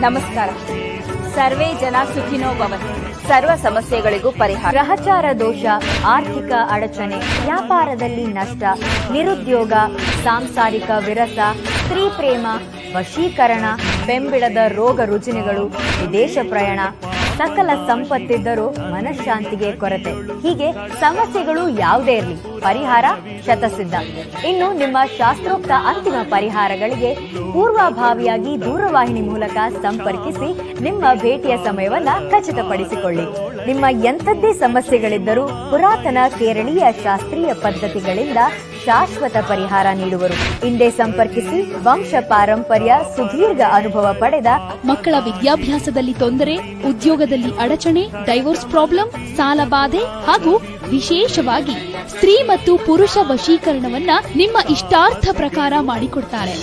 ನಮಸ್ಕಾರ. ಸರ್ವೇ ಜನ ಸುಖಿನೋ ಭವಂತು. ಸರ್ವ ಸಮಸ್ಯೆಗಳಿಗೂ ಪರಿಹಾರ. ಗ್ರಹಚಾರ ದೋಷ, ಆರ್ಥಿಕ ಅಡಚಣೆ, ವ್ಯಾಪಾರದಲ್ಲಿ ನಷ್ಟ, ನಿರುದ್ಯೋಗ, ಸಾಂಸಾರಿಕ ವಿರಸ, ಸ್ತ್ರೀ ಪ್ರೇಮ, ವಶೀಕರಣ, ಬೆಂಬಿಡದ ರೋಗ ರುಜಿನಗಳು, ವಿದೇಶ ಪ್ರಯಾಣ, ಸಕಲ ಸಂಪತ್ತಿದ್ದರೂ ಮನಃಶಾಂತಿಗೆ ಕೊರತೆ. ಹೀಗೆ ಸಮಸ್ಯೆಗಳು ಯಾವುದೇ ಇರಲಿ, ಪರಿಹಾರ ಶತಸಿದ್ಧ. ಇನ್ನು ನಿಮ್ಮ ಶಾಸ್ತ್ರೋಕ್ತ ಅಂತಿಮ ಪರಿಹಾರಗಳಿಗೆ ಪೂರ್ವಭಾವಿಯಾಗಿ ದೂರವಾಹಿನಿ ಮೂಲಕ ಸಂಪರ್ಕಿಸಿ ನಿಮ್ಮ ಭೇಟಿಯ ಸಮಯವನ್ನ ಖಚಿತಪಡಿಸಿಕೊಳ್ಳಿ. ನಿಮ್ಮ ಎಂಥದ್ದೇ ಸಮಸ್ಯೆಗಳಿದ್ದರೂ ಪುರಾತನ ಕೇರಳೀಯ ಶಾಸ್ತ್ರೀಯ ಪದ್ಧತಿಗಳಿಂದ ಶಾಶ್ವತ ಪರಿಹಾರ ನೀಡುವರು. ಹಿಂದೆ ಸಂಪರ್ಕಿಸಿ. ವಂಶ ಪಾರಂಪರ್ಯ, ಸುದೀರ್ಘ ಅನುಭವ ಪಡೆದ ಮಕ್ಕಳ ವಿದ್ಯಾಭ್ಯಾಸದಲ್ಲಿ ತೊಂದರೆ, ಉದ್ಯೋಗದಲ್ಲಿ ಅಡಚಣೆ, ಡೈವೋರ್ಸ್ ಪ್ರಾಬ್ಲಮ್, ಸಾಲ ಬಾಧೆ ಹಾಗೂ ವಿಶೇಷವಾಗಿ ಸ್ತ್ರೀ ಮತ್ತು ಪುರುಷ ವಶೀಕರಣವನ್ನ ನಿಮ್ಮ ಇಷ್ಟಾರ್ಥ ಪ್ರಕಾರ ಮಾಡಿಕೊಡ್ತಾರೆ.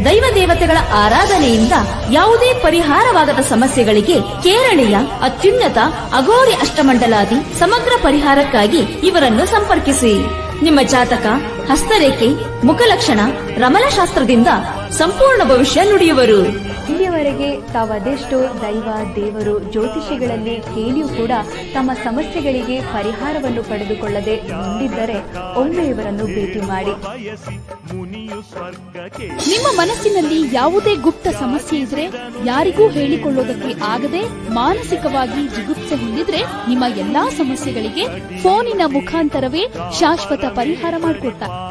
ದೈವ ದೇವತೆಗಳ ಆರಾಧನೆಯಿಂದ ಯಾವುದೇ ಪರಿಹಾರವಾಗದ ಸಮಸ್ಯೆಗಳಿಗೆ ಕೇರಳೀಯ ಅತ್ಯುನ್ನತ ಅಘೋರಿ ಅಷ್ಟಮಂಡಲಾದಿ ಸಮಗ್ರ ಪರಿಹಾರಕ್ಕಾಗಿ ಇವರನ್ನು ಸಂಪರ್ಕಿಸಿ. ನಿಮ್ಮ ಜಾತಕ, ಹಸ್ತರೇಖೆ, ಮುಖಲಕ್ಷಣ, ರಮಲಶಾಸ್ತ್ರದಿಂದ ಸಂಪೂರ್ಣ ಭವಿಷ್ಯ ನುಡಿಯುವರು. ಇಲ್ಲಿಯವರೆಗೆ ತಾವದೆಷ್ಟೋ ದೈವ ದೇವರು ಜ್ಯೋತಿಷಿಗಳಲ್ಲಿ ಕೇಳಿಯೂ ಕೂಡ ತಮ್ಮ ಸಮಸ್ಯೆಗಳಿಗೆ ಪರಿಹಾರವನ್ನು ಪಡೆದುಕೊಳ್ಳದೆ ಮುಂದಿದ್ದರೆ ಒಮ್ಮೆ ಇವರನ್ನು ಭೇಟಿ ಮಾಡಿ. ನಿಮ್ಮ ಮನಸ್ಸಿನಲ್ಲಿ ಯಾವುದೇ ಗುಪ್ತ ಸಮಸ್ಯೆ ಇದ್ರೆ, ಯಾರಿಗೂ ಹೇಳಿಕೊಳ್ಳೋದಕ್ಕೆ ಆಗದೆ ಮಾನಸಿಕವಾಗಿ ಜಿಗುಪ್ಸೆ ಹೊಂದಿದ್ರೆ, ನಿಮ್ಮ ಎಲ್ಲಾ ಸಮಸ್ಯೆಗಳಿಗೆ ಫೋನಿನ ಮುಖಾಂತರವೇ ಶಾಶ್ವತ ಪರಿಹಾರ ಮಾಡಿಕೊಡ್ತಾರೆ.